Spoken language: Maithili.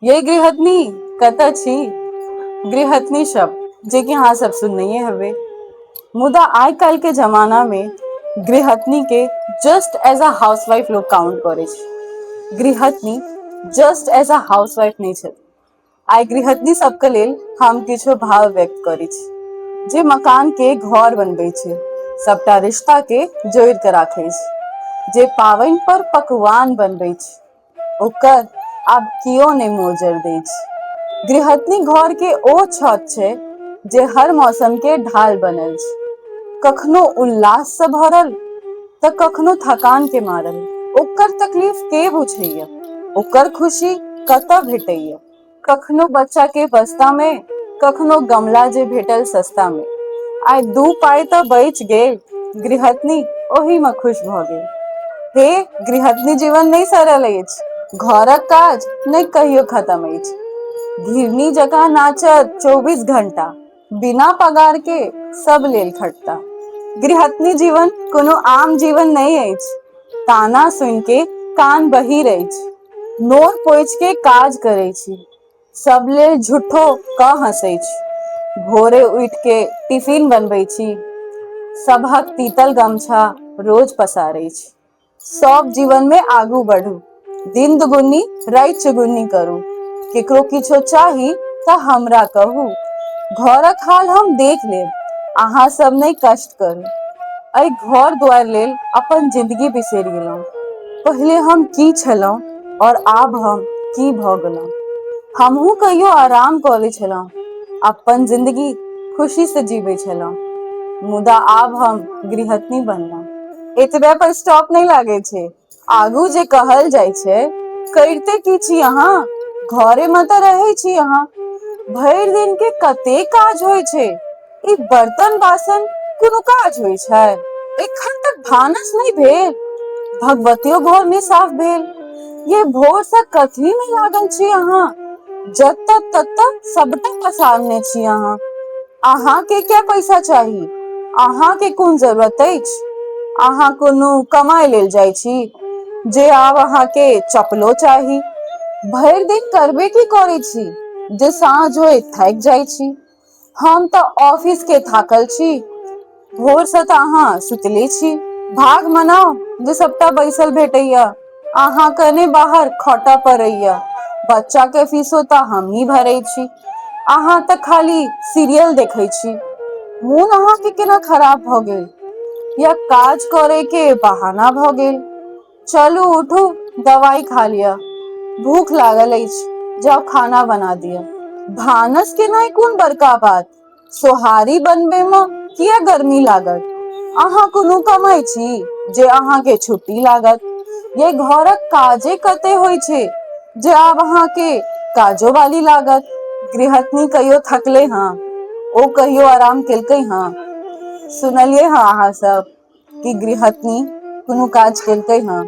ये गृहथनी कतऽ छी। गृहथनी शब्द जे कि हाँ सब सुनने हवे, मुदा आइ काल्हि के जमाना में गृहथनी के जस्ट एज अ हाउसवाइफ लोग काउंट करे छै। गृहथनी जस्ट एज अ हाउसवाइफ नहीं छै। आइ गृहथनी सबके लेल हम किछु भाव व्यक्त करै छी, जे मकान के घर बनबै छै, सबटा रिश्ता के जोड़ के राखे छै, जे पावनि पर पकवान बनबै छै, ओकर आब कियो नहीं मोजर दै छै। गृहथनी घर के ओ छत छै जे हर मौसम के ढाल बनल छै, कखनो उल्लास से भरल तो कखनो थकान के मारल। ओकर तकलीफ के बुझैया, ओकर खुशी कतऽ भेटैया। कखनो बच्चा के बस्ता में, कखनो गमला जे भेटल सस्ता में। आइ 2 पाई तो बचि गेल, गृहथनी ओहि में खुश भ गेल। हे गृहथनी जीवन नहीं सरल अछि, घरक काज नहीं कहियो खत्म अछि। घिरनी जकाँ नाचत 24 घंटा, बिना पगार के सब लेल खटता। गृहथनी जीवन कोनो आम जीवन नहीं अछि, ताना सुन के कान बहिर अछि, नोर पोछि के काज करै छी, सब लेल झूठो क हंसै छी, भोरे उठ के टिफिन बनबै छी, सबहक तीतल गमछा रोज पसारै छी। सब जीवन में आगू बढ़ू, दिन दुगुनी राति चुगुनी करू, केकरो किछो चाही त हमरा कहू, घरक हाल हम देख लेब, अहाँ सब नहीं कष्ट करू। एहि घर दुआर लेल अपन जिंदगी बिसरि गेलहुं, पहिले हम की छलहुं और आब हम की भ गेलहुं। हमहू कहियो आराम क लै छलहुं, अपन जिंदगी खुशी से जीबै छलहुं, मुदा आब हम गृहथनी बनलहुं। एतबे पर स्टॉप नहीं लागे छै, आगू जे कहल जाय छै, करिते की छी अहाँ, घरे में तो रहे छी अहाँ, भरि दिन के कते काज होय छै, ई बर्तन बासन कोनो काज होय छै, एखन तक भानस नहीं भेल, भगवतियो घर नहीं साफ भेल, ये भोर से कथी में लागल छी अहाँ, जतऽ ततऽ सबटा पसारने छी अहाँ। अहाँ के क्या पैसा चाही, अहाँ के कोन जरूरत अछि, अहाँ कोनो कमाई लेल जाइ छी, जे आब अहाँ के चपलो चाही। भरि दिन करबे की करै छी, जे साँझ होय थाकि जाइ छी। हम तो ऑफिस के थाकल छी, भोर से तो अहाँ सुतले छी। भाग मनाओ जे सबटा बैसल भेटैया, अहाँ कने बाहर खटऽ पड़ैया, बच्चा के फीसो तो हमही भरै छी, अहाँ तो खाली सीरियल देखै छी। मोन अहाँ के केना खराब भ गेल, या काज करे के बहाना भ गेल। चलू उठू, दवाई खा लिअ, भूख लागल अछि, जाओ खाना बना दिअ। भानस केनाइ कोन बड़का बात, सोहारी बनबे में किया गर्मी लागत, अहाँ कोनो कमाई छी जे अहाँ के छुट्टी लागत। ये घरक काजे कते होय छै जे आब अहाँ के काजो वाली लागत। गृहथनी कहियो थकले हाँ, ओ कहियो आराम केलकै हाँ। सुनलियै हाँ अहाँ सब कि गृहथनी कोनो काज केलकै हाँ।